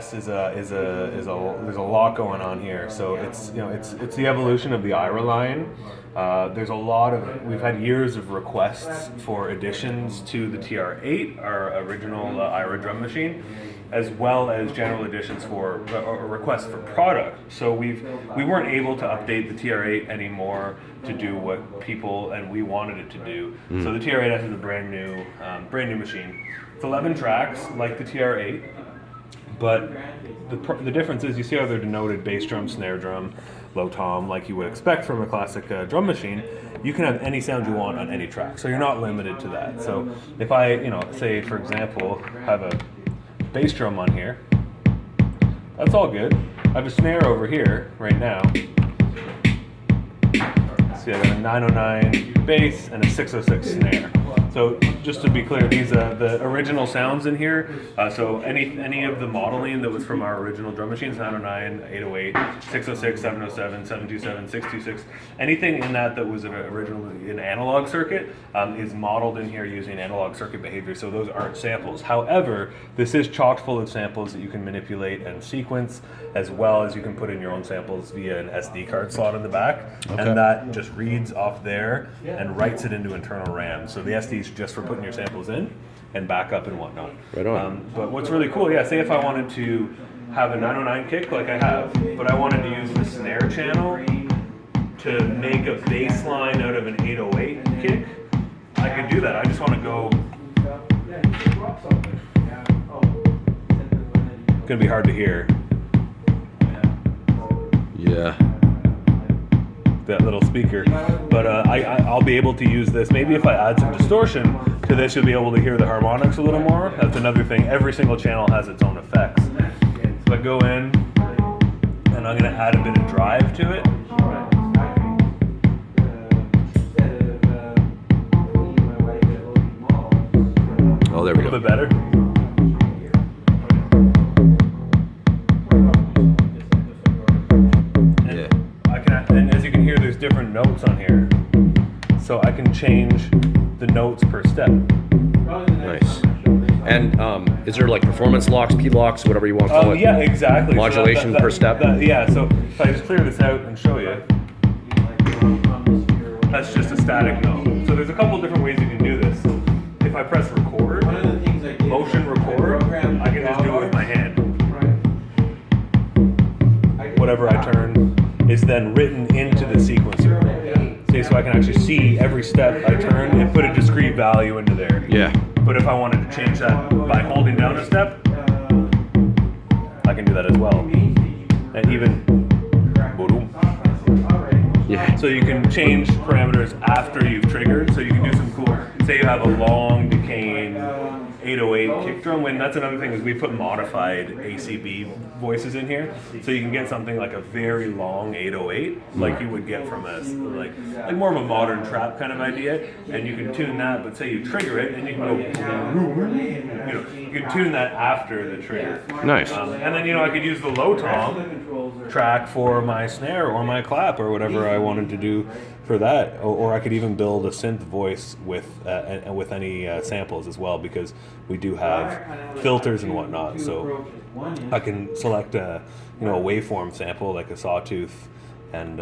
TR8S there's a lot going on here. So it's it's the evolution of the Ira line. There's we've had years of requests for additions to the TR8, our original Ira drum machine, as well as general additions for requests for product. So we weren't able to update the TR8 anymore to do what people and we wanted it to do. So the TR8S is a brand new machine. It's 11 tracks like the TR8, but the difference is you see how they're denoted: bass drum, snare drum, low tom, like you would expect from a classic drum machine. You can have any sound you want on any track, so you're not limited to that. So if I, say for example, have a bass drum on here, that's all good. I have a snare over here right now. See, I got a 909 bass and a 606 snare. So just to be clear, these the original sounds in here. So any of the modeling that was from our original drum machines, 909, 808, 606, 707, 727, 626, anything in that was originally an analog circuit is modeled in here using analog circuit behavior. So those aren't samples. However, this is chock full of samples that you can manipulate and sequence, as well as you can put in your own samples via an SD card slot in the back, and that just reads off there and writes it into internal RAM. So the SD is just for putting your samples in and backup and whatnot. Right on. But what's really cool, say if I wanted to have a 909 kick like I have, but I wanted to use the snare channel to make a bass line out of an 808 kick, I could do that. I just want to go. It's going to be hard to hear. Yeah. That little speaker, but I'll be able to use this. Maybe if I add some distortion to this, you'll be able to hear the harmonics a little more. That's another thing. Every single channel has its own effects. So I go in, and I'm going to add a bit of drive to it. Oh, there we go. A little bit better. Different notes on here, so I can change the notes per step. Nice. And is there like performance locks, P locks, whatever you want to call it? Yeah, exactly. Modulation per step? So if I just clear this out and show you, that's just a static note. So there's a couple different ways you can do this. If I press record, motion record, I can just do it with my hand. Whatever I turn is then written into the sequencer. So I can actually see every step I turn and put a discrete value into there. Yeah. But if I wanted to change that by holding down a step, I can do that as well. And even, yeah. So you can change parameters after you've triggered. So you can do some cool, say you have a long decaying 808 kick drum. When that's another thing is we put modified ACB voices in here, so you can get something like a very long 808, like you would get from a like more of a modern trap kind of idea, and you can tune that. But say you trigger it, and you can go, you can tune that after the trigger. Nice. And then I could use the low tom track for my snare or my clap or whatever I wanted to do for that, or I could even build a synth voice with any samples as well, because we do have filters and whatnot. So I can select a waveform sample like a sawtooth and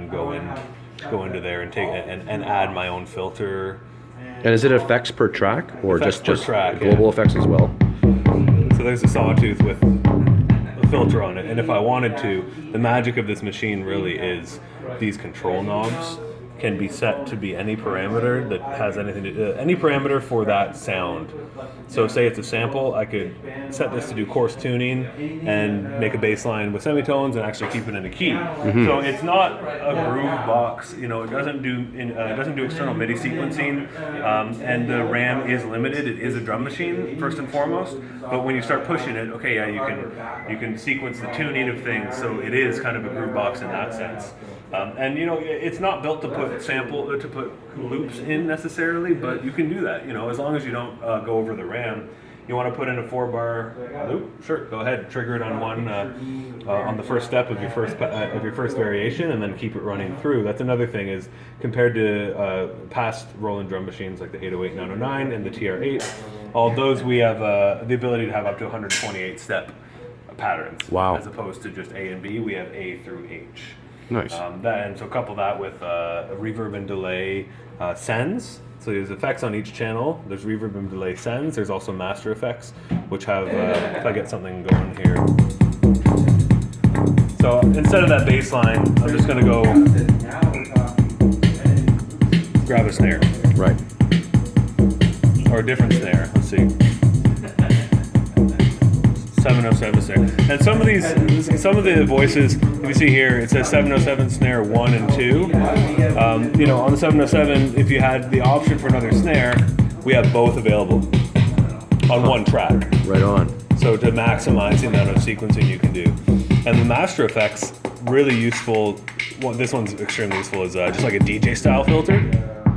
go into there and take and add my own filter. And is it effects per track or Effects just per track, global effects as well? So there's a sawtooth with a filter on it, and if I wanted to, the magic of this machine really is these control knobs can be set to be any parameter that has anything to do, any parameter for that sound. So say it's a sample, I could set this to do coarse tuning and make a bass line with semitones and actually keep it in a key. So it's not a groove box, it doesn't do external MIDI sequencing, and the RAM is limited. It is a drum machine first and foremost, but when you start pushing it, you can sequence the tuning of things. So it is kind of a groove box in that sense. And it's not built to put loops in necessarily, but you can do that. As long as you don't go over the RAM. You want to put in a 4-bar loop? Sure, go ahead. Trigger it on one on the first step of your first variation, and then keep it running through. That's another thing is compared to past Roland drum machines like the 808, 909, and the TR8. All those we have the ability to have up to 128 step patterns. Wow. As opposed to just A and B, we have A through H. Nice. And so couple that with reverb and delay sends. So there's effects on each channel. There's reverb and delay sends. There's also master effects, which have, if I get something going here. So instead of that bass line, I'm just going to go grab a snare. Right. Or a different snare. Let's see. 707 snare. And some of the voices, if you see here, it says 707 snare 1 and 2. You know, on the 707, if you had the option for another snare, we have both available on one track. Right on. So to maximize the amount of sequencing you can do. And the master effects, really useful. Well, this one's extremely useful, is just like a DJ style filter.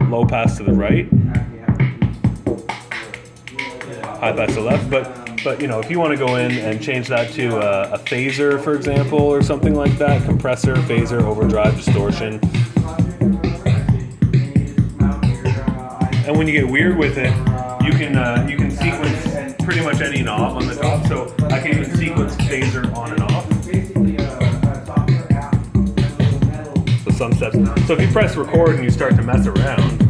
Low pass to the right, high pass to the left. But you know, if you want to go in and change that to a phaser, for example, or something like that, compressor, phaser, overdrive, distortion. And when you get weird with it, you can sequence pretty much any knob on the top. So I can even sequence phaser on and off. So some steps. So if you press record and you start to mess around,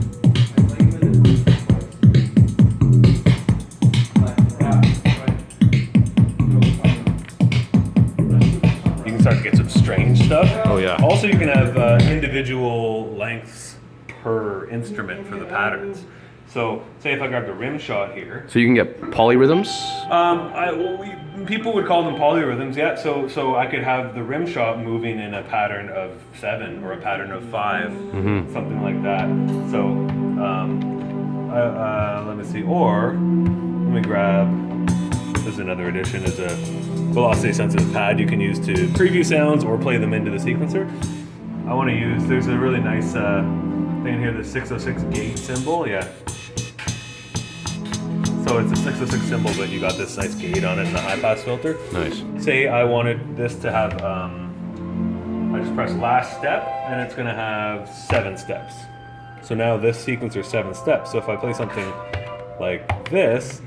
start to get some strange stuff. Oh yeah. Also, you can have individual lengths per instrument for the patterns. So, say if I grab the rim shot here. So you can get polyrhythms? People would call them polyrhythms, yeah. So I could have the rim shot moving in a pattern of 7 or a pattern of 5, something like that. So, let me see. Or, let me grab, there's another addition, is a velocity sensitive pad you can use to preview sounds or play them into the sequencer. I want to use, there's a really nice thing here, the 606 gate symbol, yeah. So it's a 606 symbol, but you got this nice gate on it and the high pass filter. Nice. Say I wanted this to have, I just press last step and it's going to have 7 steps. So now this sequencer is 7 steps. So if I play something like this.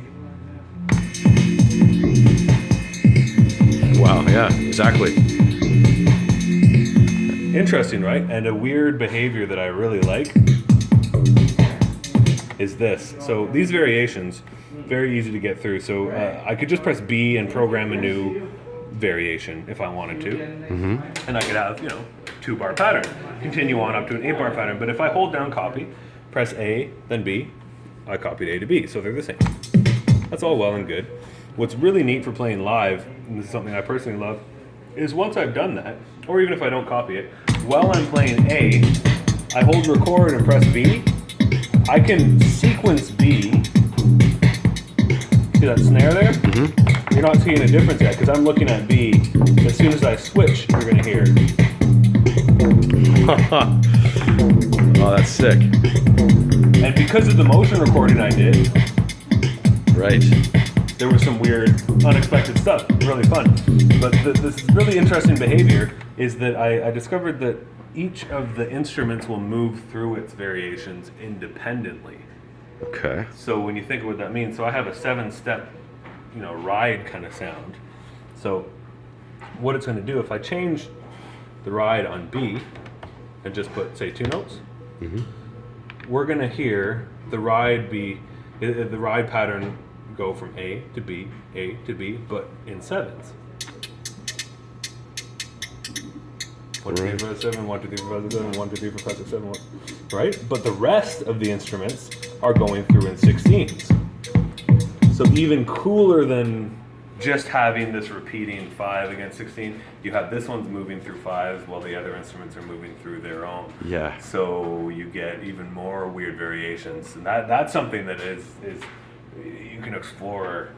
Wow, yeah, exactly. Interesting, right? And a weird behavior that I really like is this. So these variations, very easy to get through. So I could just press B and program a new variation if I wanted to. And I could have, 2-bar pattern. Continue on up to an 8-bar pattern. But if I hold down copy, press A, then B, I copied A to B. So they're the same. That's all well and good. What's really neat for playing live, and this is something I personally love, is once I've done that, or even if I don't copy it, while I'm playing A, I hold record and press B. I can sequence B. See that snare there? You're not seeing a difference yet because I'm looking at B. As soon as I switch, you're going to hear. Oh, that's sick. And because of the motion recording I did, right, there was some weird, unexpected stuff. Really fun. But this really interesting behavior is that I discovered that each of the instruments will move through its variations independently. Okay. So when you think of what that means, so I have a 7-step, ride kind of sound. So what it's going to do, if I change the ride on B and just put, say, 2 notes, we're going to hear the ride pattern go from A to B, but in 7s. 1, 2, 3, 4, 5, 7, 1, 2, 3, 4, 5, 7, 1, 2, 3, 4, 5, 6, 7, 1. Right? But the rest of the instruments are going through in 16s. So even cooler than just having this repeating 5 against 16, you have this one's moving through 5s while the other instruments are moving through their own. Yeah. So you get even more weird variations. And that's something that is you can explore,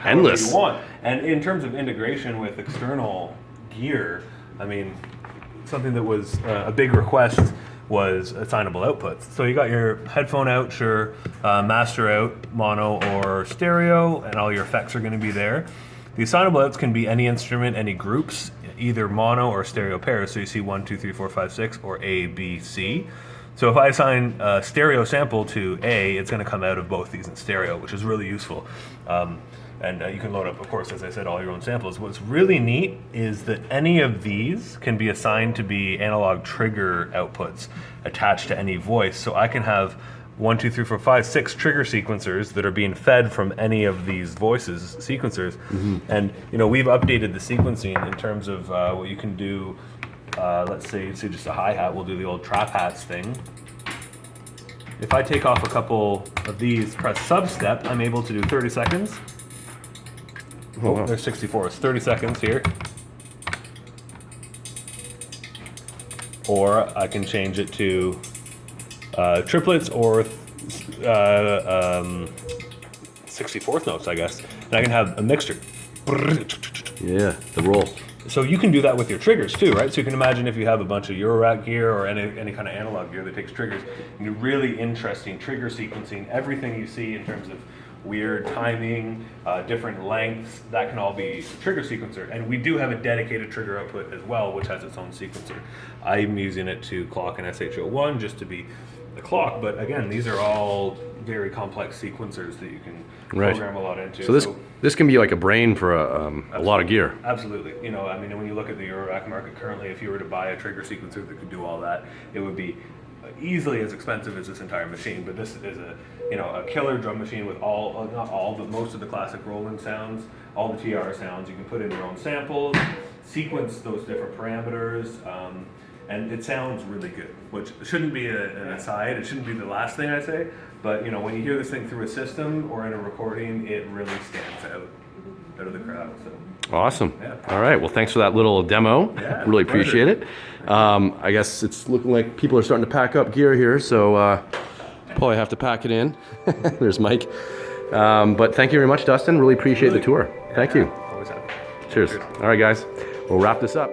endless you want. And in terms of integration with external gear, I mean, something that was a big request was assignable outputs. So you got your headphone out, sure, master out, mono or stereo, and all your effects are going to be there. The assignable outs can be any instrument, any groups, either mono or stereo pairs. So you see 1, 2, 3, 4, 5, 6, or A, B, C. So if I assign a stereo sample to A, it's going to come out of both these in stereo, which is really useful. And you can load up, of course, as I said, all your own samples. What's really neat is that any of these can be assigned to be analog trigger outputs attached to any voice. So I can have 1, 2, 3, 4, 5, 6 trigger sequencers that are being fed from any of these voices sequencers. And we've updated the sequencing in terms of what you can do. Let's say just a hi-hat, we'll do the old trap hats thing. If I take off a couple of these, press sub-step, I'm able to do 30 seconds. Oh, wow. There's 64, it's 30 seconds here. Or I can change it to triplets or 64th notes, I guess. And I can have a mixture. Yeah, the roll. So you can do that with your triggers too, right? So you can imagine if you have a bunch of Eurorack gear or any kind of analog gear that takes triggers, and really interesting trigger sequencing, everything you see in terms of weird timing, different lengths, that can all be trigger sequencer. And we do have a dedicated trigger output as well, which has its own sequencer. I'm using it to clock an SH01 just to be the clock, but again, these are all very complex sequencers that you can program a lot into. So this can be like a brain for a lot of gear. Absolutely. When you look at the Eurorack market currently, if you were to buy a trigger sequencer that could do all that, it would be easily as expensive as this entire machine. But this is a killer drum machine with not all, but most of the classic Roland sounds, all the TR sounds. You can put in your own samples, sequence those different parameters, and it sounds really good, which shouldn't be an aside. It shouldn't be the last thing I say, but when you hear this thing through a system or in a recording, it really stands out of the crowd. So. Awesome. Yeah. All right. Well, thanks for that little demo. Yeah, really appreciate it. I guess it's looking like people are starting to pack up gear here, so probably have to pack it in. There's Mike. But thank you very much, Dustin. Really appreciate the tour. Thank you. Always happy. Cheers. All right, guys. We'll wrap this up.